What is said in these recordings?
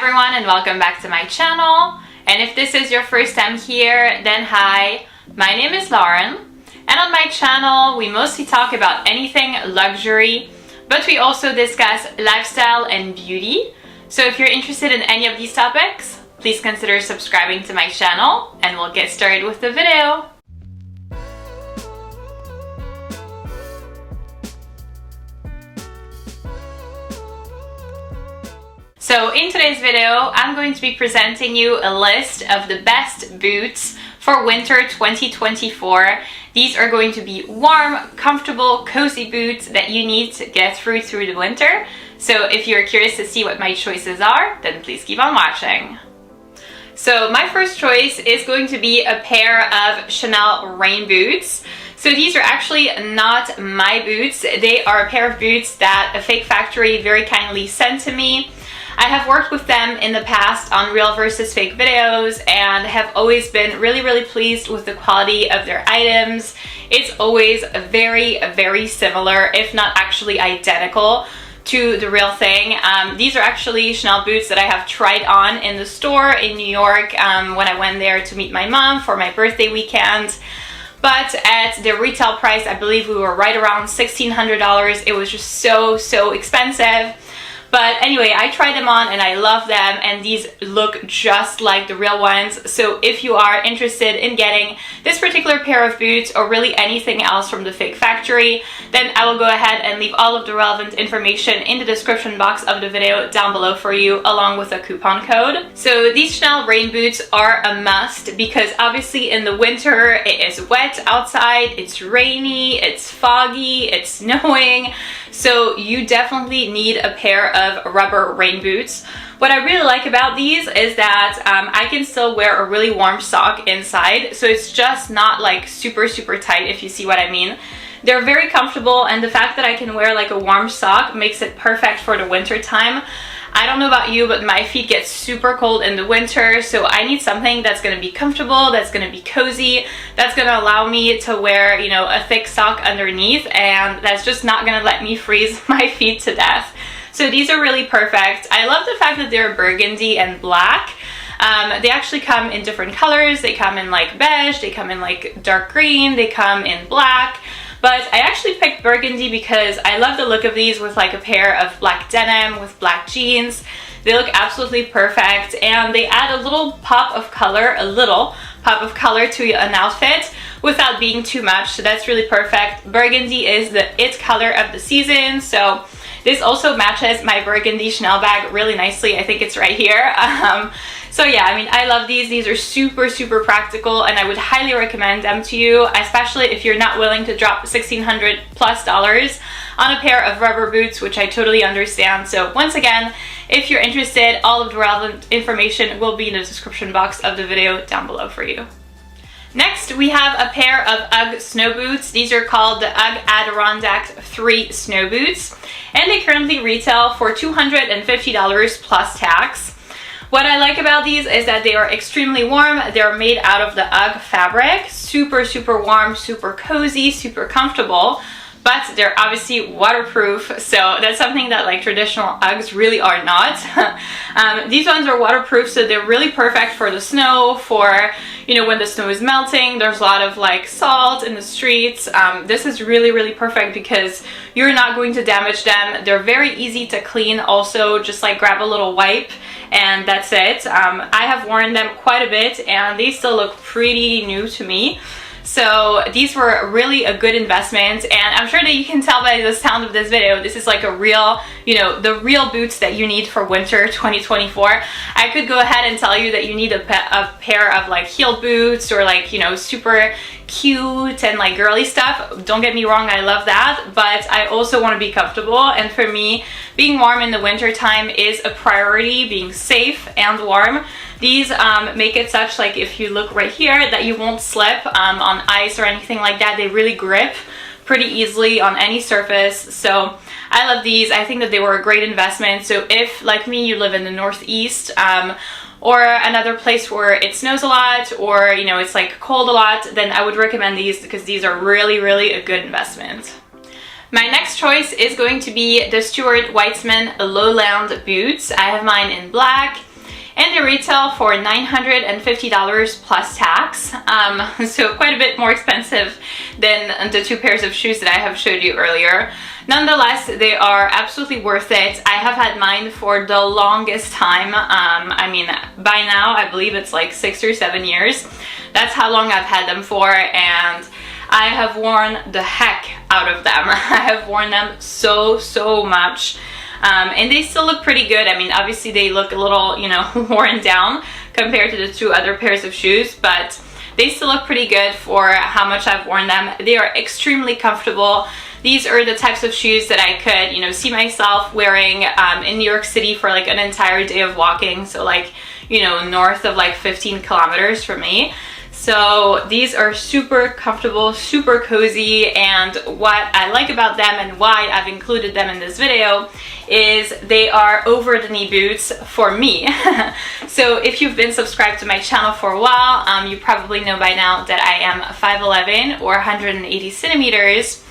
everyone and welcome back to my channel. And if this is your first time here, then hi, my name is Lauren. And on my channel, we mostly talk about anything luxury, but we also discuss lifestyle and beauty. So if you're interested in any of these topics, please consider subscribing to my channel and we'll get started with the video. So in today's video, I'm going to be presenting you a list of the best boots for winter 2024. These are going to be warm, comfortable, cozy boots that you need to get through the winter. So if you're curious to see what my choices are, then please keep on watching. So my first choice is going to be a pair of Chanel rain boots. So these are actually not my boots. They are a pair of boots that a fake factory very kindly sent to me. I have worked with them in the past on real versus fake videos and have always been really pleased with the quality of their items. It's always very similar, if not actually identical to the real thing. These are actually Chanel boots that I have tried on in the store in New York when I went there to meet my mom for my birthday weekend. But at the retail price, I believe we were right around $1,600. It was just so expensive. But anyway, I tried them on and I love them, and these look just like the real ones. So if you are interested in getting this particular pair of boots or really anything else from the fake factory, then I will go ahead and leave all of the relevant information in the description box of the video down below for you, along with a coupon code. So these Chanel rain boots are a must because obviously in the winter it is wet outside, it's rainy, it's foggy, it's snowing. So you definitely need a pair of rubber rain boots. What I really like about these is that I can still wear a really warm sock inside, so it's just not like super tight, if you see what I mean. They're very comfortable, and the fact that I can wear like a warm sock makes it perfect for the winter time. I don't know about you, but my feet get super cold in the winter, so I need something that's going to be comfortable, that's going to be cozy, that's going to allow me to wear, you know, a thick sock underneath, and that's just not going to let me freeze my feet to death. So these are really perfect. I love the fact that they're burgundy and black. They actually come in different colors. They come in like beige, they come in like dark green, they come in black. But I actually picked burgundy because I love the look of these with like a pair of black denim with black jeans. They look absolutely perfect, and they add a little pop of color to an outfit without being too much, so that's really perfect. Burgundy is the it color of the season, so this also matches my burgundy Chanel bag really nicely. I think it's right here. So yeah, I mean, I love these. These are super practical, and I would highly recommend them to you, especially if you're not willing to drop $1,600 plus on a pair of rubber boots, which I totally understand. So once again, if you're interested, all of the relevant information will be in the description box of the video down below for you. Next, we have a pair of Ugg snow boots. These are called the Ugg Adirondack 3 snow boots, and they currently retail for $250 plus tax. What I like about these is that they are extremely warm. They're made out of the Ugg fabric, super warm, super cozy, super comfortable, but they're obviously waterproof, so that's something that like traditional Uggs really are not. These ones are waterproof, so they're really perfect for the snow, for, you know, when the snow is melting, there's a lot of like salt in the streets. This is really perfect because you're not going to damage them. They're very easy to clean also, just like grab a little wipe and that's it. I have worn them quite a bit and they still look pretty new to me. So these were really a good investment, and I'm sure that you can tell by the sound of this video, this is like a real, you know, the real boots that you need for winter 2024. I could go ahead and tell you that you need a pair of like heeled boots or like, you know, super cute and like girly stuff. Don't get me wrong, I love that, but I also want to be comfortable, and for me, being warm in the winter time is a priority, being safe and warm. These make it such, like if you look right here, that you won't slip on ice or anything like that. They really grip pretty easily on any surface, so I love these. I think that they were a great investment. So if, like me, you live in the Northeast or another place where it snows a lot, or, you know, it's like cold a lot, then I would recommend these because these are really a good investment. My next choice is going to be the Stuart White Lowland boots. I have mine in black. and they retail for $950 plus tax, so quite a bit more expensive than the 2 pairs of shoes that I have showed you earlier. Nonetheless, they are absolutely worth it. I have had mine for the longest time. I mean, by now I believe it's like 6 or 7 years. That's how long I've had them for, and I have worn the heck out of them. I have worn them so much. And they still look pretty good. I mean, obviously they look a little, you know, worn down compared to the 2 other pairs of shoes, but they still look pretty good for how much I've worn them. They are extremely comfortable. These are the types of shoes that I could, you know, see myself wearing in New York City for like an entire day of walking. So like, you know, north of like 15 kilometers for me. So these are super comfortable, super cozy, and what I like about them and why I've included them in this video is they are over the knee boots for me. So if you've been subscribed to my channel for a while, you probably know by now that I am 5'11" or 180 centimeters,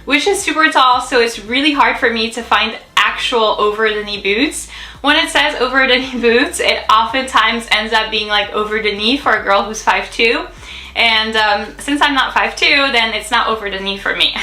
which is super tall, so it's really hard for me to find actual over the knee boots. When it says over the knee boots, it oftentimes ends up being like over the knee for a girl who's 5'2", and since I'm not 5'2", then it's not over the knee for me.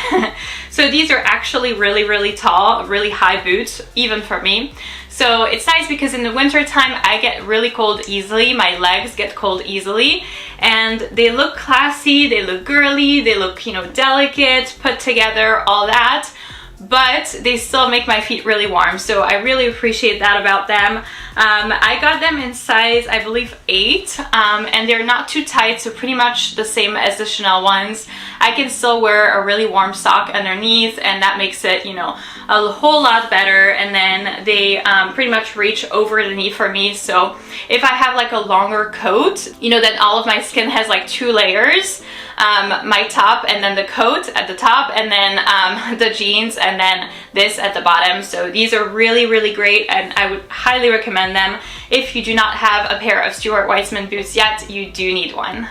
So these are actually really tall, really high boots, even for me. So it's nice because in the winter time I get really cold easily, my legs get cold easily, and they look classy, they look girly, they look, you know, delicate, put together, all that, but they still make my feet really warm, so I really appreciate that about them. I got them in size, I believe 8, and they're not too tight, so pretty much the same as the Chanel ones. I can still wear a really warm sock underneath, and that makes it, you know, a whole lot better. And then they pretty much reach over the knee for me, so if I have like a longer coat, you know, then all of my skin has like 2 layers. My top and then the coat at the top, and then the jeans, and then this at the bottom. So these are really great, and I would highly recommend them. If you do not have a pair of Stuart White's boots yet, you do need one.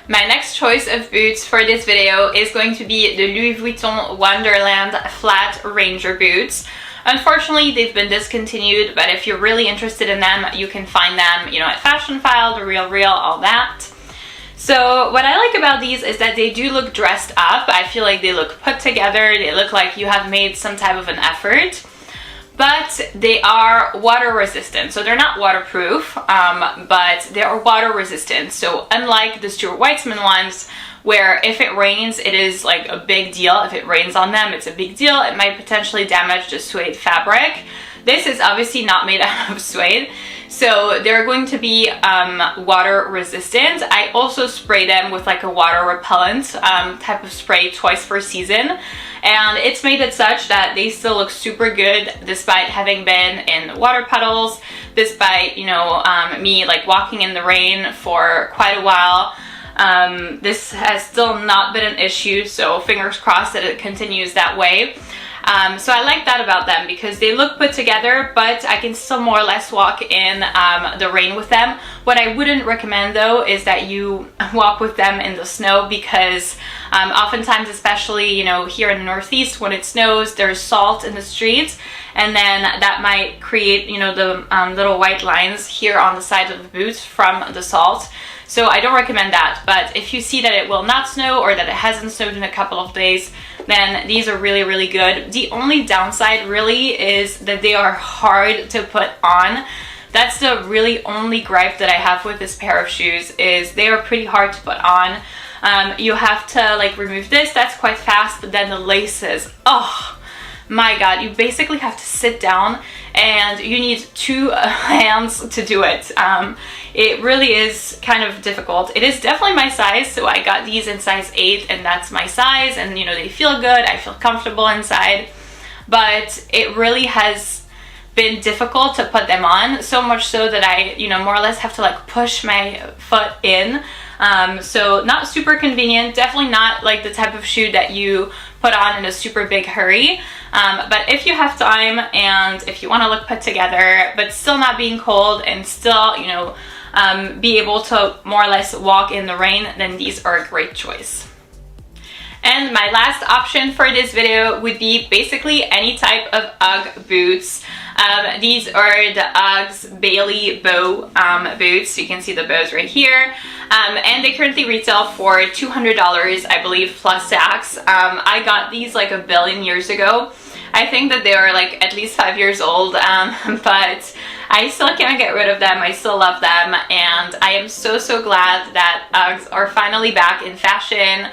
My next choice of boots for this video is going to be the Louis Vuitton Wonderland Flat Ranger boots. Unfortunately, they've been discontinued, but if you're really interested in them, you can find them, you know, at Fashion File, The Real, all that. So what I like about these is that they do look dressed up. I feel like they look put together. They look like you have made some type of an effort, but they are water resistant. So they're not waterproof, but they are water resistant. So unlike the Stuart Weitzman ones, where if it rains, it is like a big deal. If it rains on them, it's a big deal. It might potentially damage the suede fabric. This is obviously not made out of suede, so they're going to be water resistant. I also spray them with like a water repellent type of spray twice per season, and it's made it such that they still look super good despite having been in water puddles, despite, you know, me like walking in the rain for quite a while. This has still not been an issue, so fingers crossed that it continues that way. So I like that about them because they look put together, but I can still more or less walk in the rain with them. What I wouldn't recommend though is that you walk with them in the snow, because oftentimes, especially, you know, here in the Northeast, when it snows, there's salt in the streets, and then that might create, you know, the little white lines here on the side of the boots from the salt. So I don't recommend that, but if you see that it will not snow or that it hasn't snowed in a couple of days, then these are really good. The only downside really is that they are hard to put on. That's the really only gripe that I have with this pair of shoes, is they are pretty hard to put on. You have to like remove this, that's quite fast, but then the laces, oh my god, you basically have to sit down and you need 2 hands to do it. It really is kind of difficult. It is definitely my size, so I got these in size 8, and that's my size, and you know, they feel good, I feel comfortable inside, but it really has been difficult to put them on, so much so that I, you know, more or less have to like push my foot in. So not super convenient, definitely not like the type of shoe that you put on in a super big hurry. But if you have time and if you want to look put together, but still not being cold and still, you know, be able to more or less walk in the rain, then these are a great choice. And my last option for this video would be basically any type of Ugg boots. These are the Uggs Bailey bow boots. You can see the bows right here. And they currently retail for $200, I believe, plus tax. I got these like a billion years ago. I think that they are like at least 5 years old, but I still can't get rid of them. I still love them, and I am so glad that Uggs are finally back in fashion.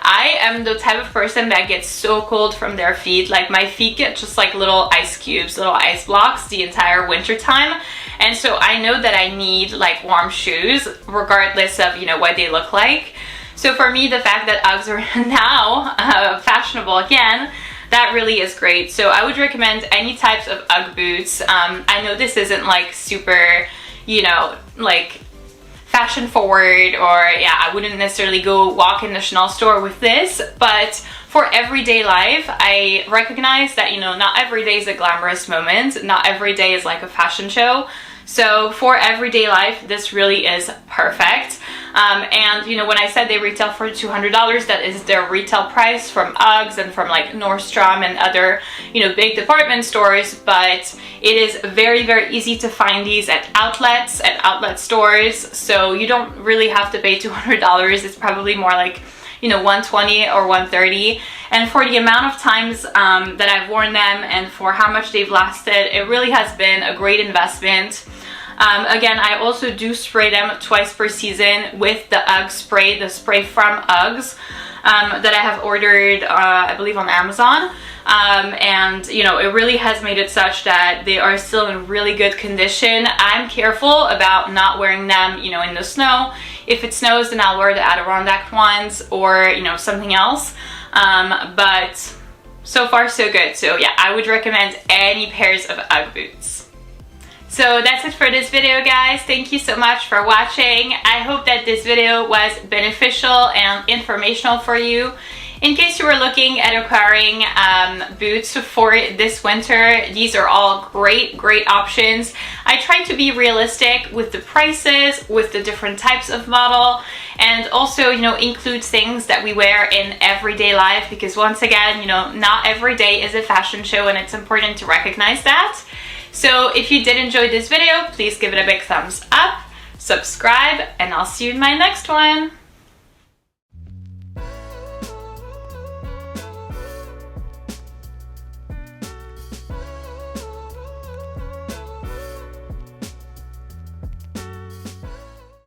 I am the type of person that gets so cold from their feet. Like, my feet get just like little ice cubes, little ice blocks the entire winter time. And so I know that I need like warm shoes regardless of, you know, what they look like. So for me, the fact that Uggs are now fashionable again, that really is great. So I would recommend any types of Ugg boots. I know this isn't like super, you know, like fashion forward, or yeah, I wouldn't necessarily go walk in the Chanel store with this, but for everyday life, I recognize that, you know, not every day is a glamorous moment, not every day is like a fashion show. So for everyday life, this really is perfect. And you know, when I said they retail for $200, that is their retail price from Uggs and from like Nordstrom and other, you know, big department stores. But it is very easy to find these at outlets, at outlet stores. So you don't really have to pay $200. It's probably more like, you know, $120 or $130. And for the amount of times that I've worn them and for how much they've lasted, it really has been a great investment. Again, I also do spray them twice per season with the Ugg spray, the spray from Uggs that I have ordered, I believe, on Amazon. And you know, it really has made it such that they are still in really good condition. I'm careful about not wearing them, you know, in the snow. If it snows, then I'll wear the Adirondack ones or, you know, something else. But so far so good. So yeah, I would recommend any pairs of Ugg boots. So that's it for this video, guys. Thank you so much for watching. I hope that this video was beneficial and informational for you. In case you were looking at acquiring boots for this winter, these are all great options. I try to be realistic with the prices, with the different types of model, and also, you know, include things that we wear in everyday life, because once again, you know, not every day is a fashion show, and it's important to recognize that. So if you did enjoy this video, please give it a big thumbs up, subscribe, and I'll see you in my next one.